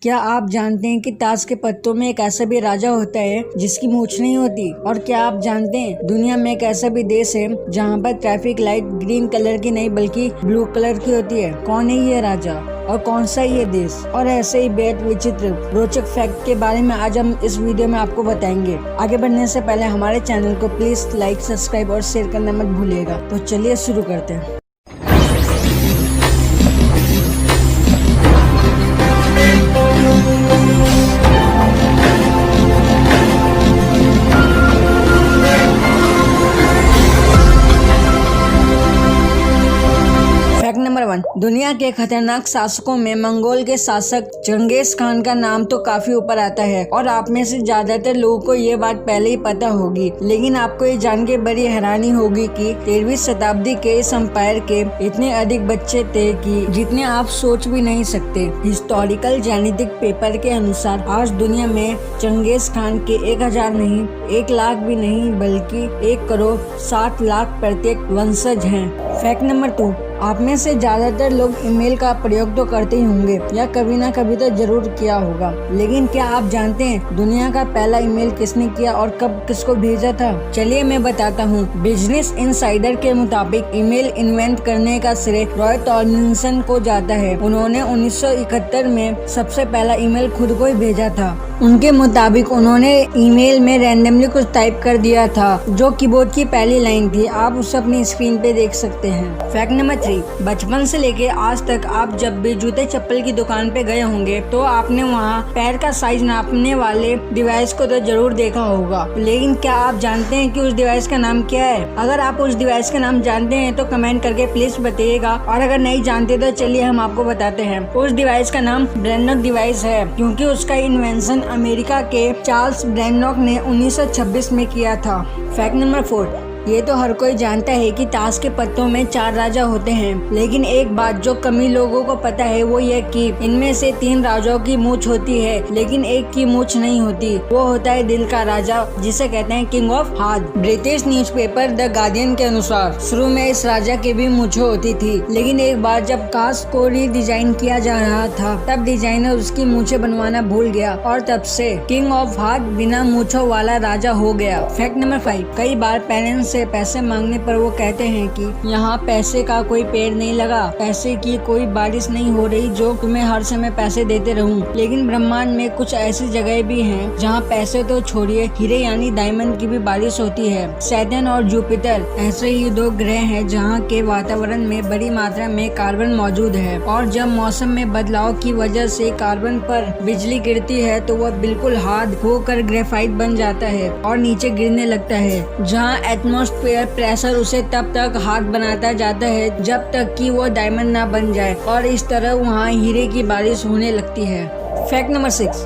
क्या आप जानते हैं कि ताश के पत्तों में एक ऐसा भी राजा होता है जिसकी मूछ नहीं होती? और क्या आप जानते हैं दुनिया में एक ऐसा भी देश है जहां पर ट्रैफिक लाइट ग्रीन कलर की नहीं बल्कि ब्लू कलर की होती है? कौन है ये राजा और कौन सा ये देश? और ऐसे ही बेहद विचित्र रोचक फैक्ट के बारे में आज हम इस वीडियो में आपको बताएंगे। आगे बढ़ने से पहले हमारे चैनल को प्लीज लाइक, सब्सक्राइब और शेयर करना मत भूलिएगा। तो चलिए शुरू करते हैं। Fact number 1। दुनिया के खतरनाक शासकों में मंगोल के शासक चंगेज खान का नाम तो काफी ऊपर आता है और आप में से ज्यादातर लोगों को ये बात पहले ही पता होगी, लेकिन आपको ये जान के बड़ी हैरानी होगी कि 13वीं शताब्दी के इस एम्पायर के इतने अधिक बच्चे थे कि जितने आप सोच भी नहीं सकते। हिस्टोरिकल जेनेटिक पेपर के अनुसार आज दुनिया में चंगेज खान के 1000 नहीं, 1 लाख भी नहीं बल्कि 1 करोड़ 60 लाख प्रत्येक वंशज हैं। Fact number 2। आप में से ज्यादातर लोग ईमेल का प्रयोग तो करते ही होंगे या कभी ना कभी तो जरूर किया होगा, लेकिन क्या आप जानते हैं दुनिया का पहला ईमेल किसने किया और कब किसको भेजा था? चलिए मैं बताता हूँ। बिजनेस इनसाइडर के मुताबिक ईमेल इन्वेंट करने का श्रेय रॉय टॉमलिंसन को जाता है। उन्होंने 1971 में सबसे पहला ईमेल खुद को ही भेजा था। उनके मुताबिक उन्होंने ईमेल में रैंडमली कुछ टाइप कर दिया था जो कीबोर्ड की पहली लाइन थी। आप उसे अपनी स्क्रीन पे देख सकते हैं। Fact number 3। बचपन से लेके आज तक आप जब भी जूते चप्पल की दुकान पे गए होंगे तो आपने वहाँ पैर का साइज नापने वाले डिवाइस को तो जरूर देखा होगा, लेकिन क्या आप जानते हैं कि उस डिवाइस का नाम क्या है? अगर आप उस डिवाइस का नाम जानते हैं तो कमेंट करके प्लीज बताइएगा, और अगर नहीं जानते तो चलिए हम आपको बताते हैं। उस डिवाइस का नाम ब्रेनॉक डिवाइस है, क्योंकि उसका इन्वेंशन अमेरिका के चार्ल्स ब्रेनॉक ने 1926 में किया था। Fact number 4। ये तो हर कोई जानता है कि ताश के पत्तों में 4 राजा होते हैं, लेकिन एक बात जो कम ही लोगों को पता है वो ये कि इनमें से 3 राजाओं की मूछ होती है, लेकिन एक की मूछ नहीं होती। वो होता है दिल का राजा, जिसे कहते हैं king of heart. British newspaper the guardian के अनुसार शुरू में इस राजा की भी मूछें होती थी, लेकिन एक बार जब काश को रीडिजाइन किया जा रहा था तब डिजाइनर उसकी मूछें बनवाना भूल गया और तब से किंग ऑफ हार्ट बिना मूछों वाला राजा हो गया। Fact number 5। कई बार पेरेंट्स से पैसे मांगने पर वो कहते हैं कि यहाँ पैसे का कोई पेड़ नहीं लगा, पैसे की कोई बारिश नहीं हो रही जो तुम्हें हर समय पैसे देते रहूं। लेकिन ब्रह्मांड में कुछ ऐसी जगह भी हैं जहाँ पैसे तो छोड़िए हीरे यानी डायमंड की भी बारिश होती है। सैटर्न और जुपिटर ऐसे ही 2 ग्रह हैं जहाँ के वातावरण में बड़ी मात्रा में कार्बन मौजूद है, और जब मौसम में बदलाव की वजह से कार्बन पर बिजली गिरती है तो वह बिल्कुल हार्ड होकर ग्रेफाइट बन जाता है और नीचे गिरने लगता है, जहाँ एटमॉस्फेयर प्रेशर उसे तब तक हार्ड बनाता जाता है जब तक कि वो डायमंड ना बन जाए, और इस तरह वहाँ हीरे की बारिश होने लगती है। Fact number 6।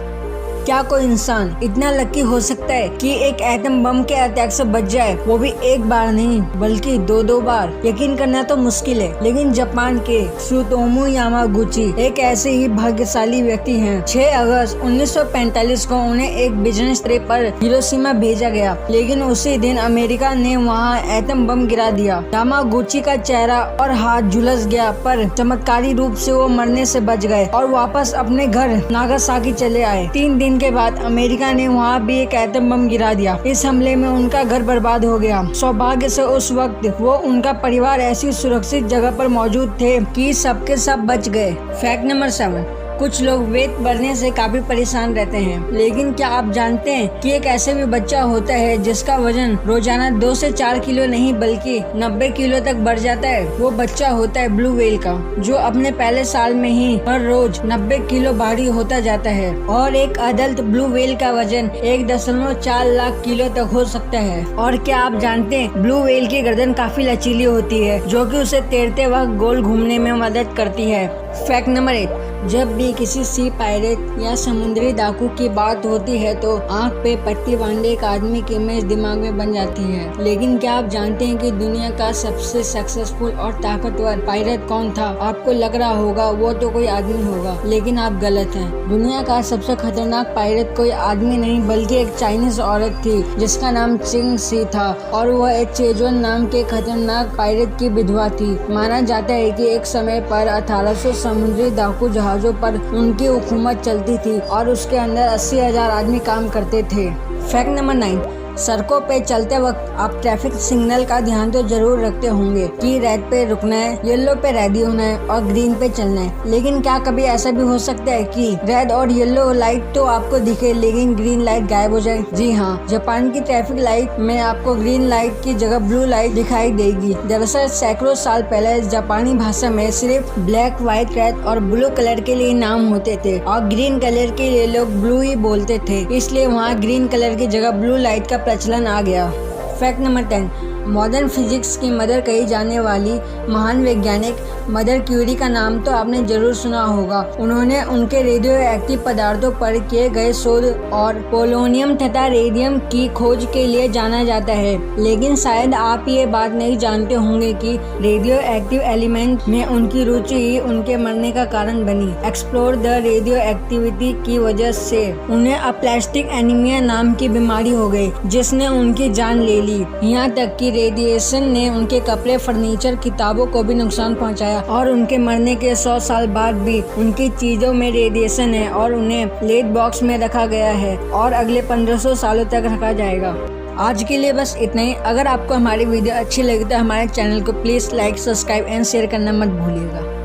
क्या कोई इंसान इतना लकी हो सकता है कि एक एटम बम के अटैक से बच जाए, वो भी एक बार नहीं बल्कि 2 बार? यकीन करना तो मुश्किल है, लेकिन जापान के त्सुतोमु यामागुची एक ऐसे ही भाग्यशाली व्यक्ति हैं। 6 अगस्त 1945 को उन्हें एक बिजनेस ट्रिप पर हिरोशिमा भेजा गया, लेकिन उसी दिन अमेरिका ने वहाँ एटम बम गिरा दिया। यामागुची का चेहरा और हाथ झुलस गया, पर चमत्कारी रूप से वो मरने से बच गए और वापस अपने घर नागासाकी चले आए। 3 दिन के बाद अमेरिका ने वहाँ भी एक एटम बम गिरा दिया। इस हमले में उनका घर बर्बाद हो गया। सौभाग्य से उस वक्त वो उनका परिवार ऐसी सुरक्षित जगह पर मौजूद थे कि सबके सब बच गए। Fact number 7। कुछ लोग वेट बढ़ने से काफी परेशान रहते हैं, लेकिन क्या आप जानते हैं कि एक ऐसे भी बच्चा होता है जिसका वजन रोजाना 2 से 4 किलो नहीं बल्कि 90 किलो तक बढ़ जाता है? वो बच्चा होता है ब्लू व्हेल का, जो अपने पहले साल में ही हर रोज 90 किलो भारी होता जाता है, और एक अडल्ट ब्लू व्हेल का वजन 1.4 लाख किलो तक हो सकता है। और क्या आप जानते हैं ब्लू व्हेल की गर्दन काफी लचीली होती है, जो कि उसे तैरते वक्त गोल घूमने में मदद करती है। Fact number 8। जब भी किसी सी पायरेट या समुद्री डाकू की बात होती है तो आंख पे पट्टी बांधे एक आदमी की इमेज दिमाग में बन जाती है, लेकिन क्या आप जानते हैं कि दुनिया का सबसे सक्सेसफुल और ताकतवर पायरेट कौन था? आपको लग रहा होगा वो तो कोई आदमी होगा, लेकिन आप गलत हैं। दुनिया का सबसे खतरनाक पायरेट कोई आदमी नहीं बल्कि एक चाइनीज औरत थी जिसका नाम चिंग सी था, और वह एक चेजोन नाम के खतरनाक पायरेट की विधवा थी। माना जाता है कि एक समय पर 1800 समुद्री डाकू जहाज जहाज़ों पर उनकी हुकूमत चलती थी और उसके अंदर 80,000 आदमी काम करते थे। फैक्ट नंबर 9, सड़कों पे चलते वक्त आप ट्रैफिक सिग्नल का ध्यान तो जरूर रखते होंगे कि रेड पे रुकना है, येलो पे रेडी होना है और ग्रीन पे चलना है। लेकिन क्या कभी ऐसा भी हो सकता है कि रेड और येलो लाइट तो आपको दिखे लेकिन ग्रीन लाइट गायब हो जाए? जी हाँ, जापान की ट्रैफिक लाइट में आपको ग्रीन लाइट की जगह ब्लू लाइट दिखाई देगी। दरअसल सैकड़ों साल पहले जापानी भाषा में सिर्फ ब्लैक, व्हाइट, रेड और ब्लू कलर के लिए नाम होते थे और ग्रीन कलर के लिए लोग ब्लू ही बोलते थे, इसलिए वहाँ ग्रीन कलर की जगह ब्लू लाइट का प्रचलन आ गया। फैक्ट नंबर 10, मॉडर्न फिजिक्स की मदर कही जाने वाली महान वैज्ञानिक मदर क्यूरी का नाम तो आपने जरूर सुना होगा। उन्होंने उनके रेडियो एक्टिव पदार्थों पर किए गए शोध और पोलोनियम तथा रेडियम की खोज के लिए जाना जाता है। लेकिन शायद आप ये बात नहीं जानते होंगे कि रेडियो एक्टिव एलिमेंट में उनकी रुचि ही उनके मरने का कारण बनी। एक्सप्लोर द रेडियो एक्टिविटी की वजह से उन्हें अप्लास्टिक एनीमिया नाम की बीमारी हो गई, जिसने उनकी जान ले ली। यहाँ तक कि रेडिएशन ने उनके कपड़े, फर्नीचर, किताबों को भी नुकसान पहुंचाया और उनके मरने के 100 साल बाद भी उनकी चीजों में रेडिएशन है और उन्हें लेड बॉक्स में रखा गया है और अगले 1500 सालों तक रखा जाएगा। आज के लिए बस इतना ही। अगर आपको हमारी वीडियो अच्छी लगी तो हमारे चैनल को please like, subscribe and share करना मत भूलिएगा।